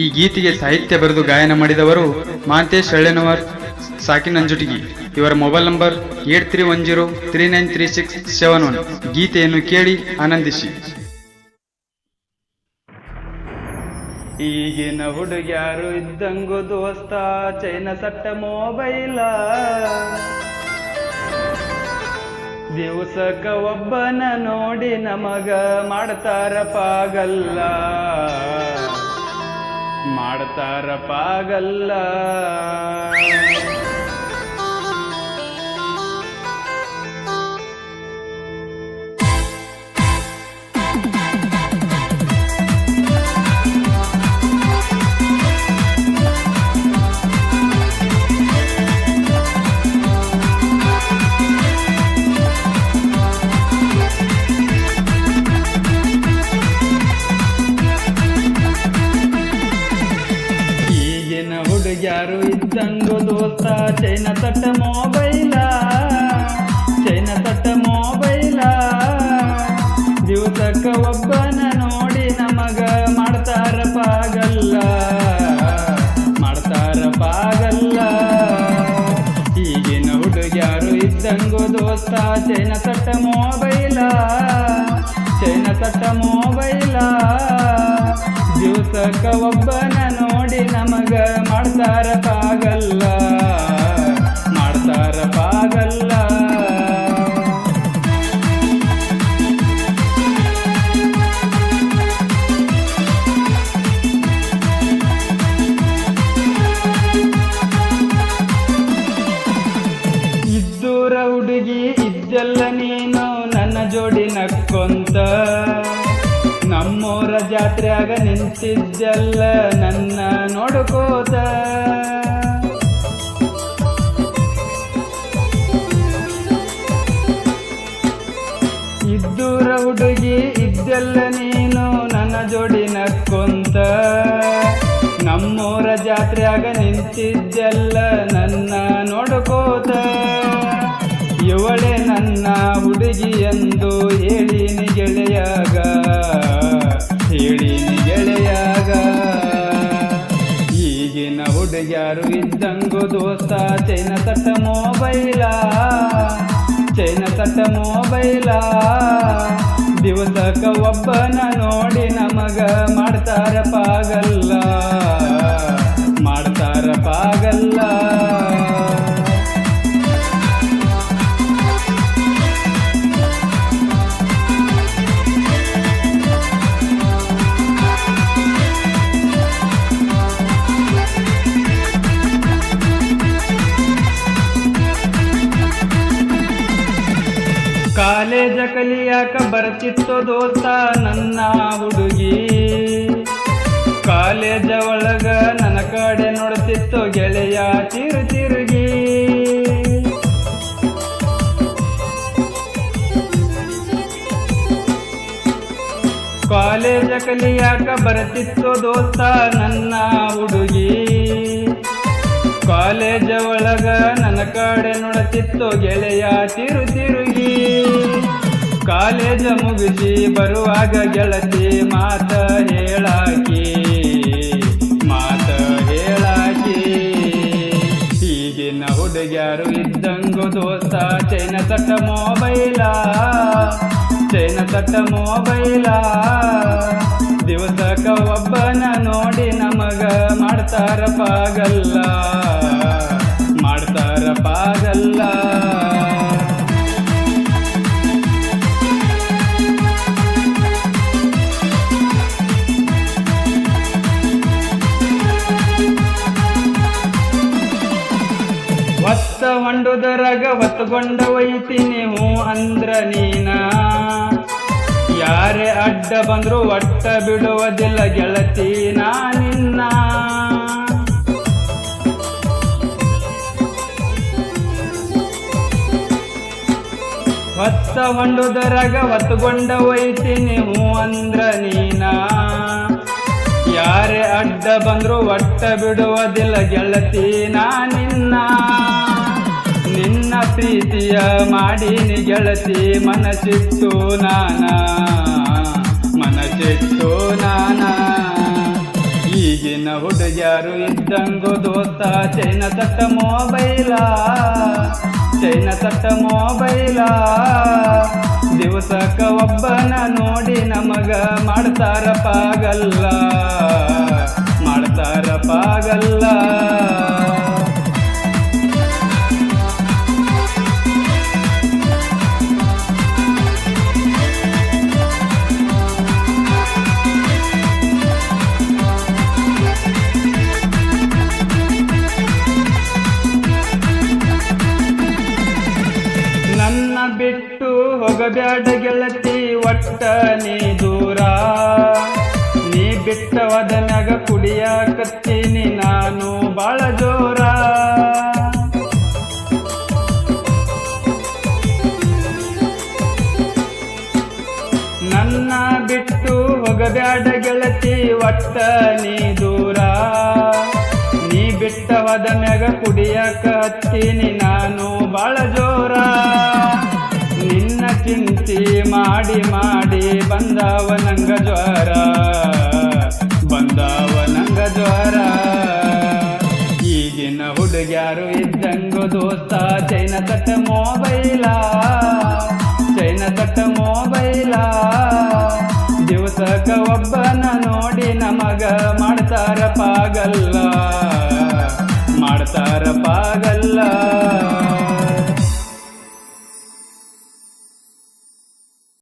ಈ ಗೀತೆಗೆ ಸಾಹಿತ್ಯ ಬರೆದು ಗಾಯನ ಮಾಡಿದವರು ಮಹಾಂತೇಶ್ ಹಳ್ಳೆನವರ್ ಸಾಕಿನಂಜುಟಿಗಿ. ಇವರ ಮೊಬೈಲ್ ನಂಬರ್ 8310393671. ಗೀತೆಯನ್ನು ಕೇಳಿ ಆನಂದಿಸಿ. ಈಗಿನ ಹುಡುಗ್ಯಾರು ಇದ್ದಂಗು ದೋಸ್ತ ಚೈನ ಸಟ್ಟ ಮೊಬೈಲ, ದಿವಸಕ್ಕ ಒಬ್ಬನ ನೋಡಿ ನಮಗ ಮಾಡ್ತಾರ ಪಾಗಲ್ಲ, ಮಾಡ್ತಾರ ಪಾಗಲ್ಲ. ಹುಡುಗ್ಯಾರು ಇದ್ದಂಗು ದೋಸ್ತ ಚೈನ ತಟ್ಟ ಮೊಬೈಲ, ಚೈನ ತಟ್ಟ ಮೊಬೈಲ, ದಿವಸಕ್ಕ ಒಬ್ಬನ ನೋಡಿ ನಮಗ ಮಾಡ್ತಾರ ಪಾಗಲ್ಲ, ಮಾಡ್ತಾರ ಪಾಗಲ್ಲ. ಈಗಿನ ಹುಡುಗ್ಯಾರು ಇದ್ದಂಗು ದೋಸ್ತ ಚೈನ ತಟ್ಟ ಮೊಬೈಲ, ಚೈನ ತಟ್ಟ ಮೊಬೈಲ, ದಿವಸಕ್ಕ ಒಬ್ಬನ ನೋಡಿ ನಮಗ ಮಾಡ್ತಾರ ಪಾಗಲ್ಲ, ಮಾಡ್ತಾರ ಪಾಗಲ್ಲ. ಇದ್ದೂರ ಹುಡುಗಿ ಇದ್ದಲ್ಲ ನೀನು ನನ್ನ ಜೋಡಿ ನಕ್ಕೊಂತ, ನಮ್ಮೂರ ಜಾತ್ರೆಯಾಗ ನಿಂತಿದ್ದಲ್ಲ ನನ್ನ ನೋಡ್ಕೋತ. ಇದ್ದೂರ ಹುಡುಗಿ ಇದ್ದಲ್ಲ ನೀನು ನನ್ನ ಜೋಡಿ ನಕ್ಕೊಂತ, ನಮ್ಮೂರ ಜಾತ್ರೆಯಾಗ ನಿಂತಿದ್ದಲ್ಲ ನನ್ನ ನೋಡ್ಕೋತ. ಇವಳೆ ನನ್ನ ಹುಡುಗಿ ಎಂದು ಹೇಳಿನಿ ಗೆಳೆಯಾಗ, ಹೇಳಿನಿ ಗೆಳೆಯಾಗ. ಈಗಿನ ಹುಡುಗ್ಯಾರು ಇದ್ದಂಗು ದೋಸ್ತ ಚೈನ ತಟ್ಟ ಮೊಬೈಲ, ಚೈನ ತಟ್ಟ ಮೊಬೈಲ, ದಿವಸಕ್ಕ ಒಬ್ಬನ ನೋಡಿ ನಮಗ ಮಾಡ್ತಾರ ಪಾಗಲ್ಲ, ಮಾಡ್ತಾರ ಪಾಗಲ್ಲ. ಕಾಲೇಜ ಕಲಿಯಾಕ ಬರ್ತಿತ್ತು ದೋಸ್ತ ನನ್ನ ಹುಡುಗಿ, ಕಾಲೇಜ ಒಳಗ ನನ್ನ ಕಡೆ ನೋಡ್ತಿತ್ತು ಗೆಳೆಯ ತಿರು ತಿರುಗಿ. ಕಾಲೇಜ ಕಲಿಯಾಕ ಬರ್ತಿತ್ತು ದೋಸ್ತ ನನ್ನ ಹುಡುಗಿ, ಕಾಲೇಜ ಒಳಗ ನನ್ನ ಕಡೆ ನೋಡ್ತಿತ್ತು ಗೆಳೆಯ ತಿರು ತಿರುಗಿ. ಕಾಲೇಜ ಮುಗಿಸಿ ಬರುವಾಗ ಗೆಳತಿ ಮಾತ ಹೇಳಾಕಿ, ಮಾತ ಹೇಳಾಕಿ. ಈಗಿನ ಹುಡುಗ್ಯಾರು ಇದ್ದಂಗು ದೋಸ್ತ ಚೈನ ತಟ್ಟ ಮೊಬೈಲ, ಚೈನ ತಟ್ಟ ಮೊಬೈಲ, ದಿವಸಕ್ಕ ಒಬ್ಬನ ನೋಡಿ ನಮಗ ಮಾಡ್ತಾರ ಪಾಗಲ್ಲ, ಮಾಡ್ತಾರ ಪಾಗಲ್ಲ. ಹೊತ್ತ ಹೊಂಡುದರಾಗ ಹೊತ್ತುಕೊಂಡ ಒಯ್ತಿ ನೀವು ಅಂದ್ರ ನೀನ, ಯಾರೇ ಅಡ್ಡ ಬಂದ್ರು ಒಟ್ಟ ಬಿಡುವುದಿಲ್ಲ ಗೆಳತಿ ನಾ ನಿನ್ನ. ಹೊತ್ತ ಹೊಂಡುದರಾಗ ಹೊತ್ತುಕೊಂಡ ಒಯ್ತಿ ನೀವು ಅಂದ್ರ ನೀನ, ಯಾರೇ ಅಡ್ಡ ಬಂದ್ರು ಒಟ್ಟ ಬಿಡುವುದಿಲ್ಲ ಗೆಳತಿ ನಾ ನಿನ್ನ. ನಿನ್ನ ಪ್ರೀತಿಯ ಮಾಡೀನಿ ಗೆಳತಿ ಮನಸ್ಸಿಟ್ಟು ನಾನ, ಮನಸ್ಸಿಟ್ಟು ನಾನ. ಈಗಿನ ಈಗಿನ ಹುಡುಗ್ಯಾರು ಇದ್ದಂಗು ದೋಸ್ತ ಚೈನ ತಟ್ಟ ಮೊಬೈಲ ಚೈನ ತಟ್ಟ ಮೊಬೈಲ ದಿವಸಕ್ಕ ಒಬ್ಬನ ನೋಡಿ ನಮಗ ಮಾಡ್ತಾರ ಪಾಗಲ್ಲ ಮಾಡ್ತಾರ ಪಾಗಲ್ಲ ನನ್ನ ಬಿಟ್ಟು ಹೋಗಬ್ಯಾಡ ಗೆಳತಿ ಒಟ್ಟ ನೀ ದೂರ ನೀ ಬಿಟ್ಟವಾದ ಮ್ಯಾಗ ಕುಡಿಯಾಕತ್ತೀನಿ ನಾನು ಬಾಳ ಜೋರ ನನ್ನ ಬಿಟ್ಟು ಹೋಗಬ್ಯಾಡ ಗೆಳತಿ ಒಟ್ಟ ನೀ ದೂರ ನೀ ಬಿಟ್ಟವಾದ ಮ್ಯಾಗ ಕುಡಿಯಾಕ ಹತ್ತೀನಿ ನಾನು ಬಾಳ ಜೋರ ನಿನ್ನ ಚಿಂತಿ ಮಾಡಿ ಮಾಡಿ ಬಂದಾವ ನಂಗ ಜ್ವರ ಬಂದಾವ ನಂಗ ಜ್ವರ ಈಗಿನ ಹುಡುಗ್ಯಾರು ಇದ್ದಂಗು ದೋಸ್ತ ಚೈನ ತಟ್ಟ ಮೊಬೈಲ ಚೈನ ತಟ್ಟ ಮೊಬೈಲ ದಿವಸಕ್ಕ ಒಬ್ಬನ ನೋಡಿ ನಮಗ ಮಾಡ್ತಾರ ಪಾಗಲ್ಲ ಮಾಡ್ತಾರ ಪಾಗಲ್ಲ